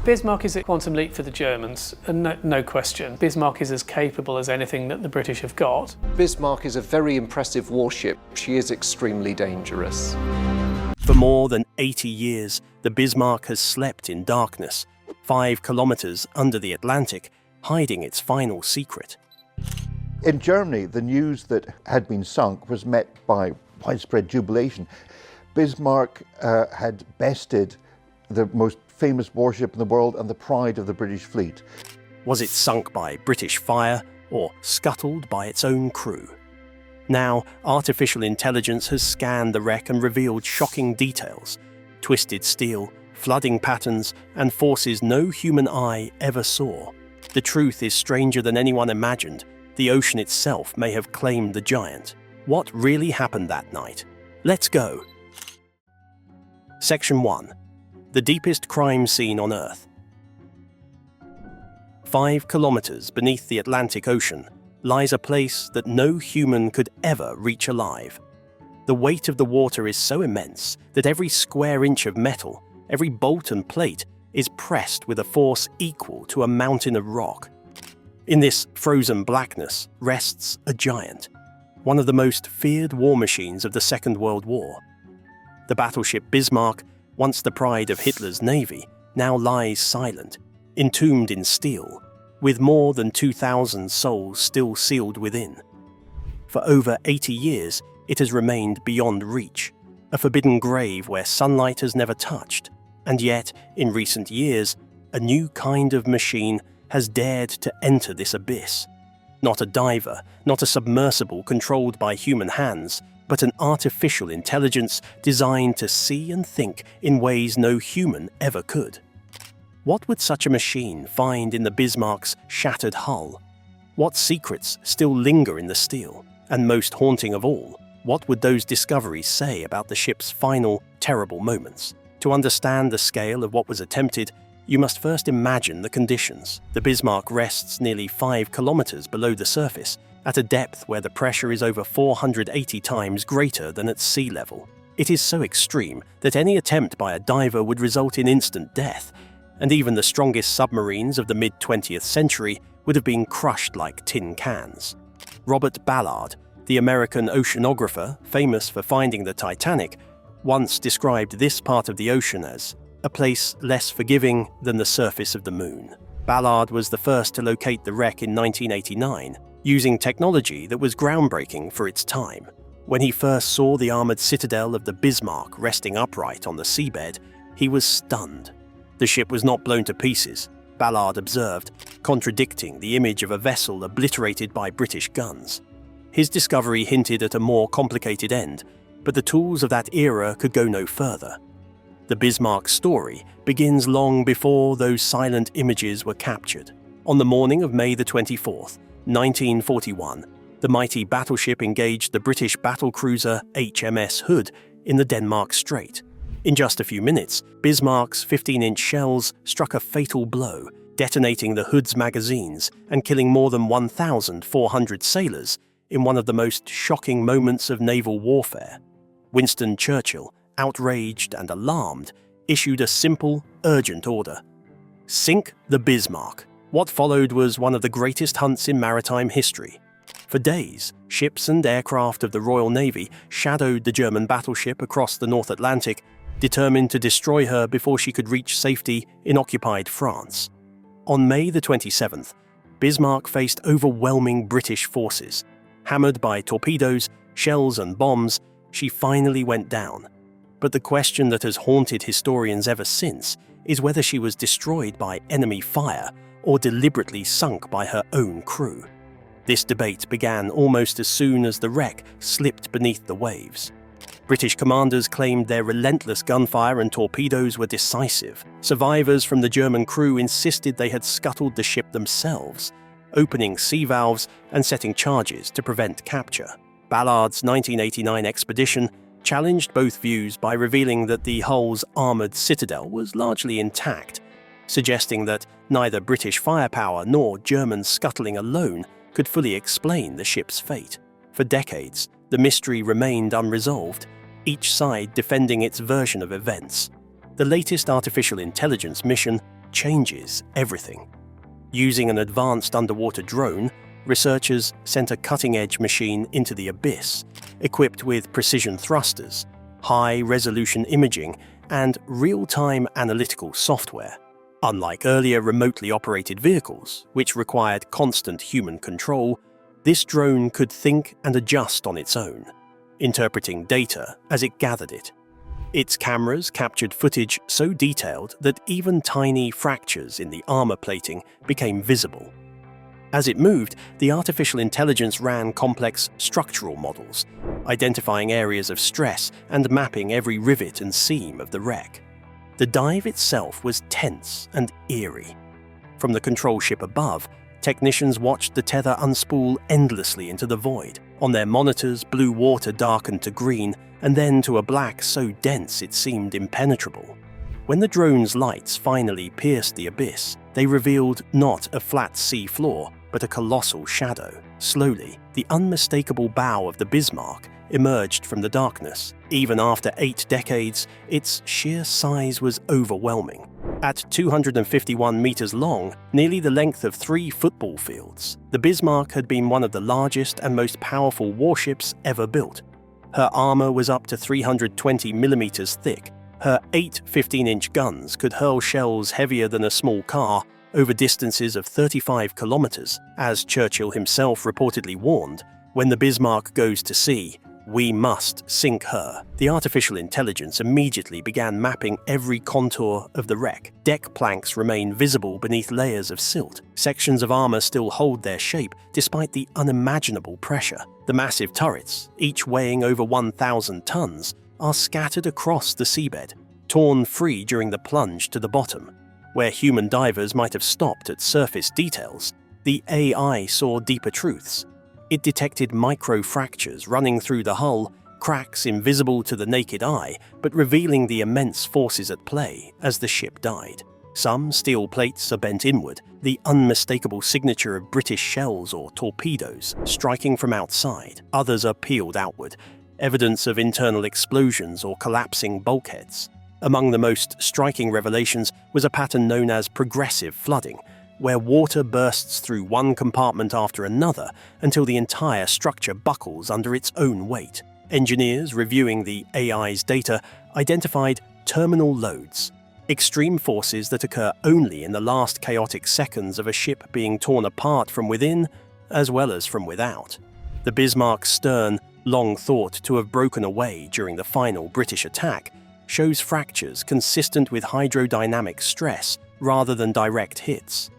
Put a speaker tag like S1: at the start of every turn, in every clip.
S1: Bismarck is a quantum leap for the Germans, and no question. Bismarck is as capable as anything that the British have got.
S2: Bismarck is a very impressive warship. She is extremely dangerous.
S3: For more than 80 years, the Bismarck has slept in darkness, 5 kilometers under the Atlantic, hiding its final secret.
S4: In Germany, the news that had been sunk was met by widespread jubilation. Bismarck had bested the most famous warship in the world and the pride of the British fleet.
S3: Was it sunk by British fire or scuttled by its own crew? Now, artificial intelligence has scanned the wreck and revealed shocking details: twisted steel, flooding patterns, and forces no human eye ever saw. The truth is stranger than anyone imagined. The ocean itself may have claimed the giant. What really happened that night? Let's go. Section 1. The deepest crime scene on Earth. 5 kilometers beneath the Atlantic Ocean lies a place that no human could ever reach alive. The weight of the water is so immense that every square inch of metal, every bolt and plate, is pressed with a force equal to a mountain of rock. In this frozen blackness rests a giant, one of the most feared war machines of the Second World War. The battleship Bismarck, once the pride of Hitler's navy, now lies silent, entombed in steel, with more than 2,000 souls still sealed within. For over 80 years, it has remained beyond reach, a forbidden grave where sunlight has never touched. And yet, in recent years, a new kind of machine has dared to enter this abyss. Not a diver, not a submersible controlled by human hands, but an artificial intelligence designed to see and think in ways no human ever could. What would such a machine find in the Bismarck's shattered hull? What secrets still linger in the steel? And most haunting of all, what would those discoveries say about the ship's final, terrible moments? To understand the scale of what was attempted, you must first imagine the conditions. The Bismarck rests nearly 5 kilometers below the surface, at a depth where the pressure is over 480 times greater than at sea level. It is so extreme that any attempt by a diver would result in instant death, and even the strongest submarines of the mid-20th century would have been crushed like tin cans. Robert Ballard, the American oceanographer famous for finding the Titanic, once described this part of the ocean as a place less forgiving than the surface of the moon. Ballard was the first to locate the wreck in 1989, using technology that was groundbreaking for its time. When he first saw the armored citadel of the Bismarck resting upright on the seabed, he was stunned. The ship was not blown to pieces, Ballard observed, contradicting the image of a vessel obliterated by British guns. His discovery hinted at a more complicated end, but the tools of that era could go no further. The Bismarck story begins long before those silent images were captured. On the morning of May the 24th, 1941, the mighty battleship engaged the British battlecruiser HMS Hood in the Denmark Strait. In just a few minutes, Bismarck's 15-inch shells struck a fatal blow, detonating the Hood's magazines and killing more than 1,400 sailors in one of the most shocking moments of naval warfare. Winston Churchill, outraged and alarmed, issued a simple, urgent order: sink the Bismarck. What followed was one of the greatest hunts in maritime history. For days, ships and aircraft of the Royal Navy shadowed the German battleship across the North Atlantic, determined to destroy her before she could reach safety in occupied France. On May the 27th, Bismarck faced overwhelming British forces. Hammered by torpedoes, shells and bombs, she finally went down. But the question that has haunted historians ever since is whether she was destroyed by enemy fire or deliberately sunk by her own crew. This debate began almost as soon as the wreck slipped beneath the waves. British commanders claimed their relentless gunfire and torpedoes were decisive. Survivors from the German crew insisted they had scuttled the ship themselves, opening sea valves and setting charges to prevent capture. Ballard's 1989 expedition challenged both views by revealing that the hull's armoured citadel was largely intact, suggesting that neither British firepower nor German scuttling alone could fully explain the ship's fate. For decades, the mystery remained unresolved, each side defending its version of events. The latest artificial intelligence mission, changes everything. Using an advanced underwater drone, researchers sent a cutting-edge machine into the abyss, equipped with precision thrusters, high-resolution imaging, and real-time analytical software. Unlike earlier remotely operated vehicles, which required constant human control, this drone could think and adjust on its own, interpreting data as it gathered it. Its cameras captured footage so detailed that even tiny fractures in the armor plating became visible. As it moved, the artificial intelligence ran complex structural models, identifying areas of stress and mapping every rivet and seam of the wreck. The dive itself was tense and eerie. From the control ship above, technicians watched the tether unspool endlessly into the void. On their monitors, blue water darkened to green, and then to a black so dense it seemed impenetrable. When the drone's lights finally pierced the abyss, they revealed not a flat sea floor, but a colossal shadow. Slowly, the unmistakable bow of the Bismarck emerged from the darkness. Even after 8 decades, its sheer size was overwhelming. At 251 meters long, nearly the length of 3 football fields, the Bismarck had been one of the largest and most powerful warships ever built. Her armor was up to 320 millimeters thick. Her 8 15-inch guns could hurl shells heavier than a small car over distances of 35 kilometers. As Churchill himself reportedly warned, when the Bismarck goes to sea, we must sink her. The artificial intelligence immediately began mapping every contour of the wreck. Deck planks remain visible beneath layers of silt. Sections of armor still hold their shape despite the unimaginable pressure. The massive turrets, each weighing over 1,000 tons, are scattered across the seabed, torn free during the plunge to the bottom. Where human divers might have stopped at surface details, the AI saw deeper truths. It detected micro-fractures running through the hull, cracks invisible to the naked eye, but revealing the immense forces at play as the ship died. Some steel plates are bent inward, the unmistakable signature of British shells or torpedoes striking from outside. Others are peeled outward, evidence of internal explosions or collapsing bulkheads. Among the most striking revelations was a pattern known as progressive flooding, where water bursts through one compartment after another until the entire structure buckles under its own weight. Engineers reviewing the AI's data identified terminal loads, extreme forces that occur only in the last chaotic seconds of a ship being torn apart from within as well as from without. The Bismarck's stern, long thought to have broken away during the final British attack, shows fractures consistent with hydrodynamic stress rather than direct hits.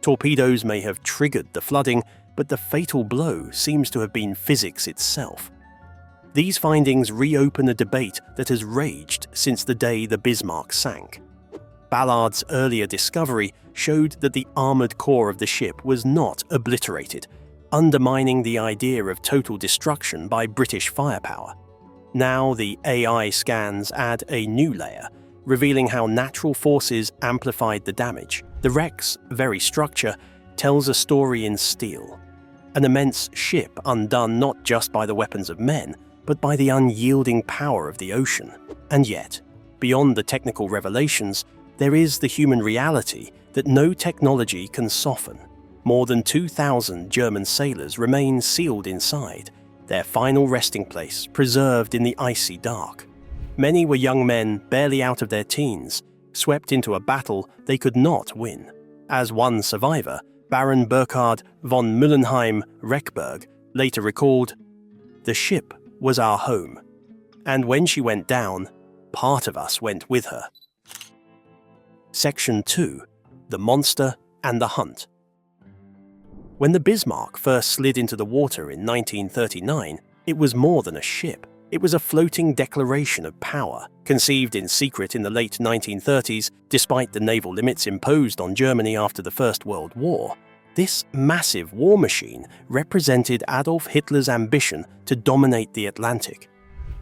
S3: Torpedoes may have triggered the flooding, but the fatal blow seems to have been physics itself. These findings reopen a debate that has raged since the day the Bismarck sank. Ballard's earlier discovery showed that the armoured core of the ship was not obliterated, undermining the idea of total destruction by British firepower. Now the AI scans add a new layer, revealing how natural forces amplified the damage. The wreck's very structure tells a story in steel. An immense ship undone not just by the weapons of men, but by the unyielding power of the ocean. And yet, beyond the technical revelations, there is the human reality that no technology can soften. More than 2,000 German sailors remain sealed inside, their final resting place preserved in the icy dark. Many were young men barely out of their teens, swept into a battle they could not win. As one survivor, Baron Burkhard von Müllenheim-Reckberg later recalled, "The ship was our home, and when she went down, part of us went with her." Section 2. The Monster and the Hunt. When the Bismarck first slid into the water in 1939, it was more than a ship. It was a floating declaration of power. Conceived in secret in the late 1930s, despite the naval limits imposed on Germany after the First World War, this massive war machine represented Adolf Hitler's ambition to dominate the Atlantic.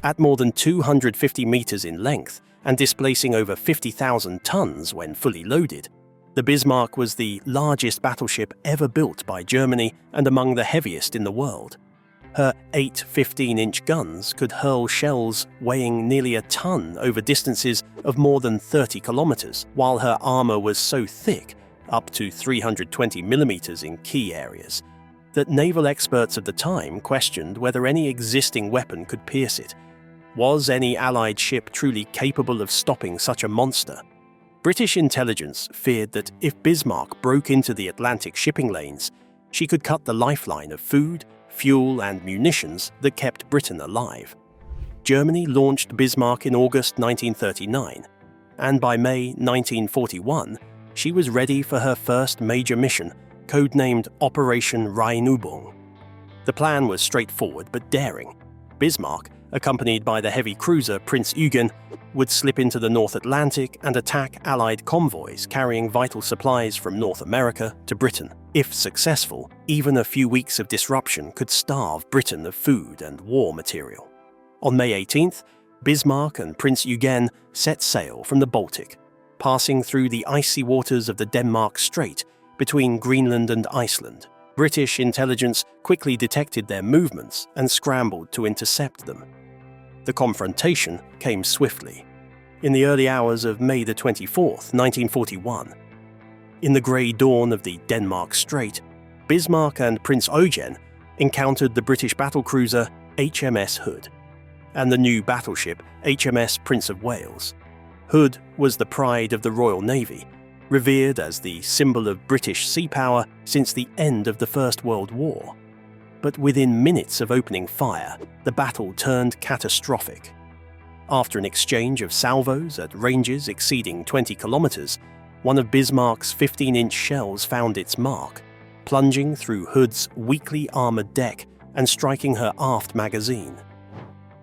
S3: At more than 250 meters in length and displacing over 50,000 tons when fully loaded, the Bismarck was the largest battleship ever built by Germany and among the heaviest in the world. Her 8 15-inch guns could hurl shells weighing nearly a ton over distances of more than 30 kilometers, while her armor was so thick, up to 320 millimeters in key areas, that naval experts of the time questioned whether any existing weapon could pierce it. Was any Allied ship truly capable of stopping such a monster? British intelligence feared that if Bismarck broke into the Atlantic shipping lanes, she could cut the lifeline of food, fuel and munitions that kept Britain alive. Germany launched Bismarck in August 1939, and by May 1941, she was ready for her first major mission, codenamed Operation Rheinübung. The plan was straightforward but daring. Bismarck, accompanied by the heavy cruiser Prinz Eugen, would slip into the North Atlantic and attack Allied convoys carrying vital supplies from North America to Britain. If successful, even a few weeks of disruption could starve Britain of food and war material. On May 18th, Bismarck and Prinz Eugen set sail from the Baltic, passing through the icy waters of the Denmark Strait between Greenland and Iceland. British intelligence quickly detected their movements and scrambled to intercept them. The confrontation came swiftly. In the early hours of May the 24th, 1941, in the grey dawn of the Denmark Strait, Bismarck and Prinz Eugen encountered the British battlecruiser HMS Hood and the new battleship HMS Prince of Wales. Hood was the pride of the Royal Navy, revered as the symbol of British sea power since the end of the First World War. But within minutes of opening fire, the battle turned catastrophic. After an exchange of salvos at ranges exceeding 20 kilometers, one of Bismarck's 15-inch shells found its mark, plunging through Hood's weakly armored deck and striking her aft magazine.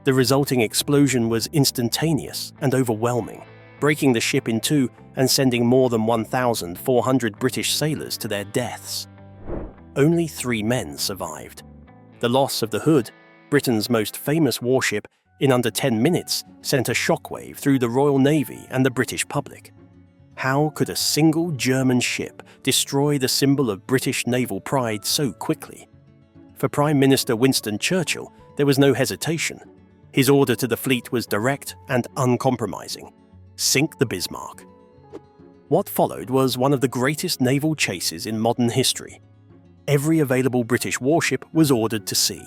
S3: The resulting explosion was instantaneous and overwhelming, breaking the ship in two and sending more than 1,400 British sailors to their deaths. Only 3 men survived. The loss of the Hood, Britain's most famous warship, in under 10 minutes sent a shockwave through the Royal Navy and the British public. How could a single German ship destroy the symbol of British naval pride so quickly? For Prime Minister Winston Churchill, there was no hesitation. His order to the fleet was direct and uncompromising: sink the Bismarck. What followed was one of the greatest naval chases in modern history. Every available British warship was ordered to sea.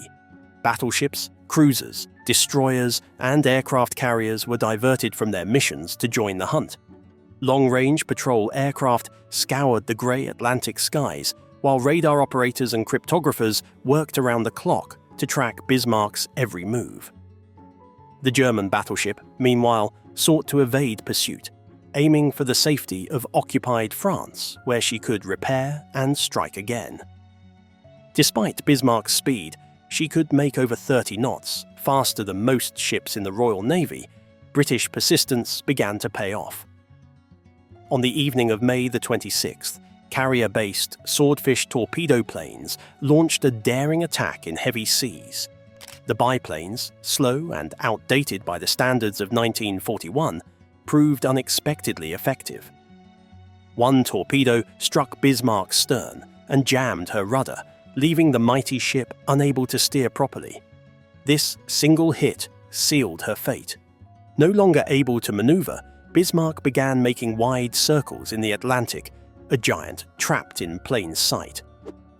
S3: Battleships, cruisers, destroyers, and aircraft carriers were diverted from their missions to join the hunt. Long-range patrol aircraft scoured the grey Atlantic skies, while radar operators and cryptographers worked around the clock to track Bismarck's every move. The German battleship, meanwhile, sought to evade pursuit, aiming for the safety of occupied France, where she could repair and strike again. Despite Bismarck's speed, she could make over 30 knots, faster than most ships in the Royal Navy. British persistence began to pay off. On the evening of May the 26th, carrier-based Swordfish torpedo planes launched a daring attack in heavy seas. The biplanes, slow and outdated by the standards of 1941, proved unexpectedly effective. One torpedo struck Bismarck's stern and jammed her rudder, leaving the mighty ship unable to steer properly. This single hit sealed her fate. No longer able to maneuver, Bismarck began making wide circles in the Atlantic, a giant trapped in plain sight.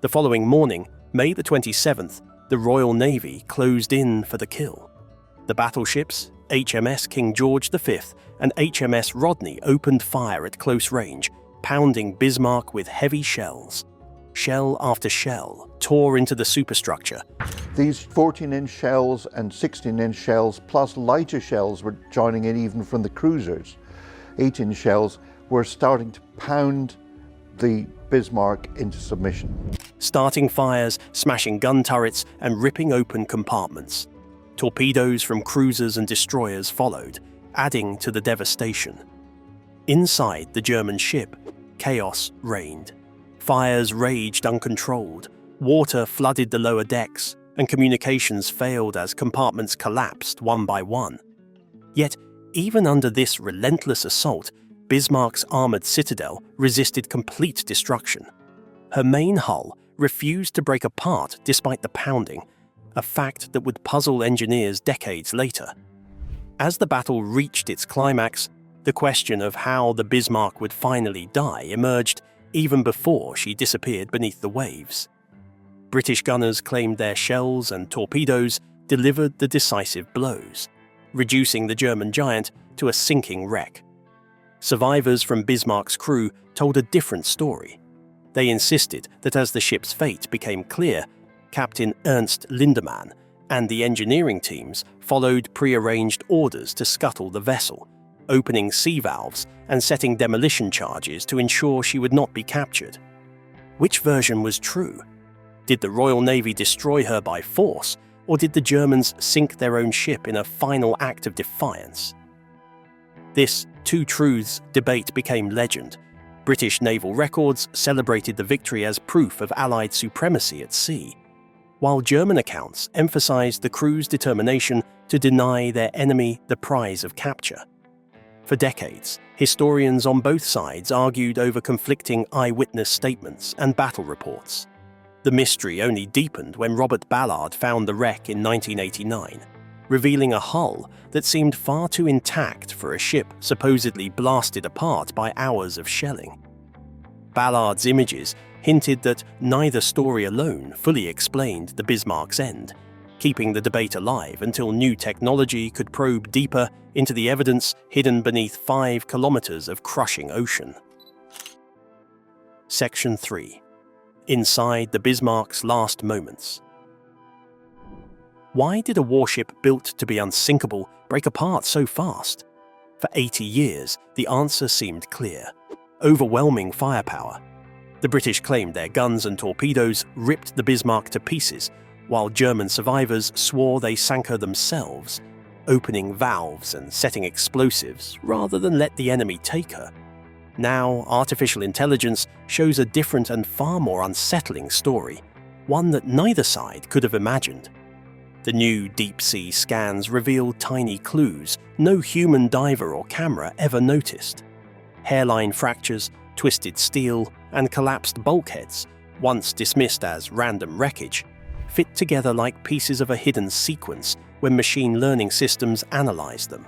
S3: The following morning, May the 27th, the Royal Navy closed in for the kill. The battleships, HMS King George V and HMS Rodney, opened fire at close range, pounding Bismarck with heavy shells. Shell after shell tore into the superstructure.
S4: These 14-inch shells and 16-inch shells plus lighter shells were joining in even from the cruisers. 18 shells were starting to pound the Bismarck into submission.
S3: Starting fires, smashing gun turrets and ripping open compartments. Torpedoes from cruisers and destroyers followed, adding to the devastation. Inside the German ship, chaos reigned. Fires raged uncontrolled, water flooded the lower decks, and communications failed as compartments collapsed one by one. Yet, even under this relentless assault, Bismarck's armoured citadel resisted complete destruction. Her main hull refused to break apart despite the pounding, a fact that would puzzle engineers decades later. As the battle reached its climax, the question of how the Bismarck would finally die emerged even before she disappeared beneath the waves. British gunners claimed their shells and torpedoes delivered the decisive blows, reducing the German giant to a sinking wreck. Survivors from Bismarck's crew told a different story. They insisted that as the ship's fate became clear, Captain Ernst Lindemann and the engineering teams followed pre-arranged orders to scuttle the vessel, opening sea valves and setting demolition charges to ensure she would not be captured. Which version was true? Did the Royal Navy destroy her by force, or did the Germans sink their own ship in a final act of defiance? This two truths debate became legend. British naval records celebrated the victory as proof of Allied supremacy at sea, while German accounts emphasized the crew's determination to deny their enemy the prize of capture. For decades, historians on both sides argued over conflicting eyewitness statements and battle reports. The mystery only deepened when Robert Ballard found the wreck in 1989, revealing a hull that seemed far too intact for a ship supposedly blasted apart by hours of shelling. Ballard's images hinted that neither story alone fully explained the Bismarck's end, keeping the debate alive until new technology could probe deeper into the evidence hidden beneath 5 kilometers of crushing ocean. Section 3. Inside the Bismarck's last moments. Why did a warship built to be unsinkable break apart so fast? For 80 years, the answer seemed clear: overwhelming firepower. The British claimed their guns and torpedoes ripped the Bismarck to pieces, while German survivors swore they sank her themselves, opening valves and setting explosives rather than let the enemy take her. Now, artificial intelligence shows a different and far more unsettling story, one that neither side could have imagined. The new deep-sea scans reveal tiny clues no human diver or camera ever noticed. Hairline fractures, twisted steel, and collapsed bulkheads, once dismissed as random wreckage, fit together like pieces of a hidden sequence when machine learning systems analyze them.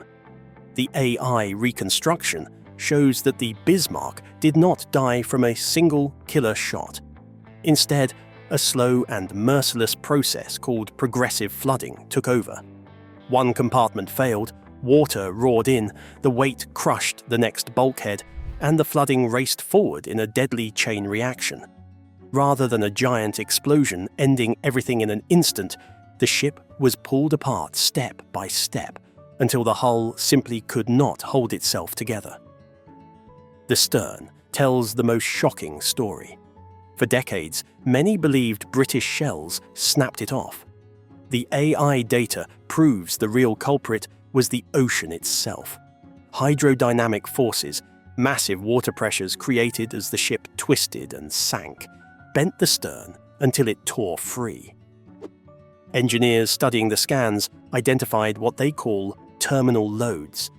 S3: The AI reconstruction shows that the Bismarck did not die from a single killer shot. Instead, a slow and merciless process called progressive flooding took over. One compartment failed, water roared in, the weight crushed the next bulkhead, and the flooding raced forward in a deadly chain reaction. Rather than a giant explosion ending everything in an instant, the ship was pulled apart step by step until the hull simply could not hold itself together. The stern tells the most shocking story. For decades, many believed British shells snapped it off. The AI data proves the real culprit was the ocean itself. Hydrodynamic forces, massive water pressures created as the ship twisted and sank, bent the stern until it tore free. Engineers studying the scans identified what they call terminal loads,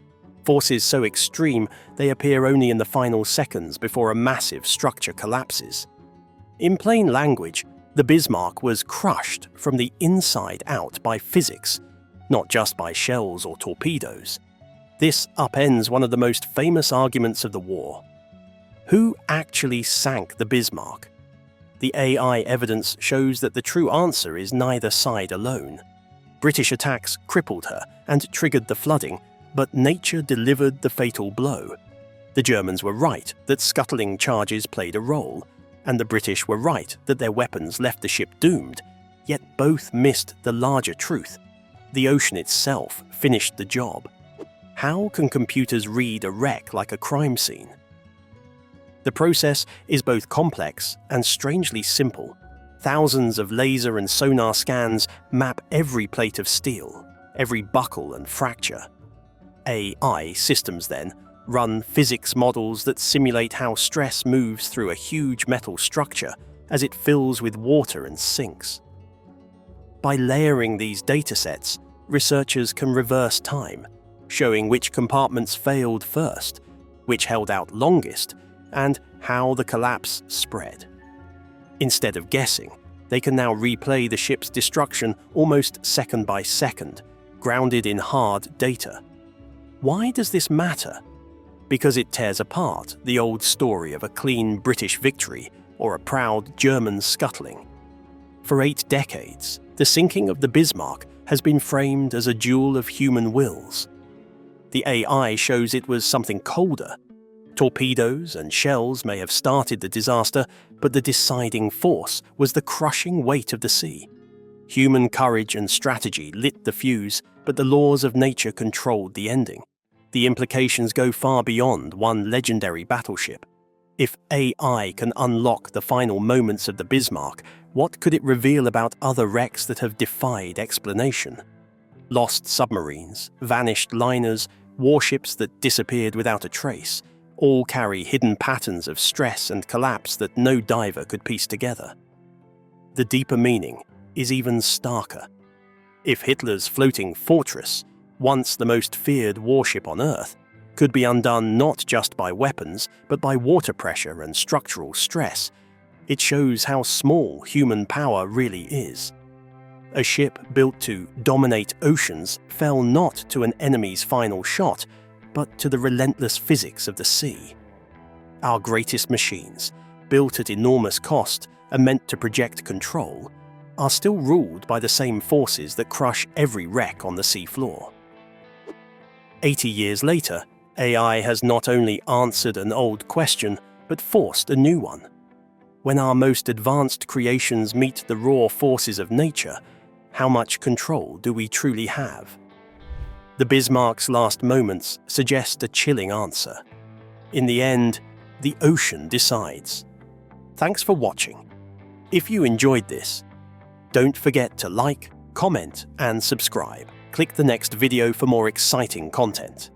S3: forces so extreme they appear only in the final seconds before a massive structure collapses. In plain language, the Bismarck was crushed from the inside out by physics, not just by shells or torpedoes. This upends one of the most famous arguments of the war. Who actually sank the Bismarck? The AI evidence shows that the true answer is neither side alone. British attacks crippled her and triggered the flooding, but nature delivered the fatal blow. The Germans were right that scuttling charges played a role, and the British were right that their weapons left the ship doomed, yet both missed the larger truth. The ocean itself finished the job. How can computers read a wreck like a crime scene? The process is both complex and strangely simple. Thousands of laser and sonar scans map every plate of steel, every buckle and fracture. AI systems then run physics models that simulate how stress moves through a huge metal structure as it fills with water and sinks. By layering these datasets, researchers can reverse time, showing which compartments failed first, which held out longest, and how the collapse spread. Instead of guessing, They can now replay the ship's destruction almost second by second, grounded in hard data. Why does this matter? Because it tears apart the old story of a clean British victory or a proud German scuttling. For 8 decades, the sinking of the Bismarck has been framed as a duel of human wills. The AI shows it was something colder. Torpedoes and shells may have started the disaster, but the deciding force was the crushing weight of the sea. Human courage and strategy lit the fuse, but the laws of nature controlled the ending. The implications go far beyond one legendary battleship. If AI can unlock the final moments of the Bismarck, what could it reveal about other wrecks that have defied explanation? Lost submarines, vanished liners, warships that disappeared without a trace, all carry hidden patterns of stress and collapse that no diver could piece together. The deeper meaning is even starker. If Hitler's floating fortress, once the most feared warship on Earth, could be undone not just by weapons, but by water pressure and structural stress, it shows how small human power really is. A ship built to dominate oceans fell not to an enemy's final shot, but to the relentless physics of the sea. Our greatest machines, built at enormous cost and meant to project control, are still ruled by the same forces that crush every wreck on the seafloor. 80 years later, AI has not only answered an old question, but forced a new one. When our most advanced creations meet the raw forces of nature, how much control do we truly have? The Bismarck's last moments suggest a chilling answer. In the end, the ocean decides. Thanks for watching. If you enjoyed this, don't forget to like, comment, and subscribe. Click the next video for more exciting content.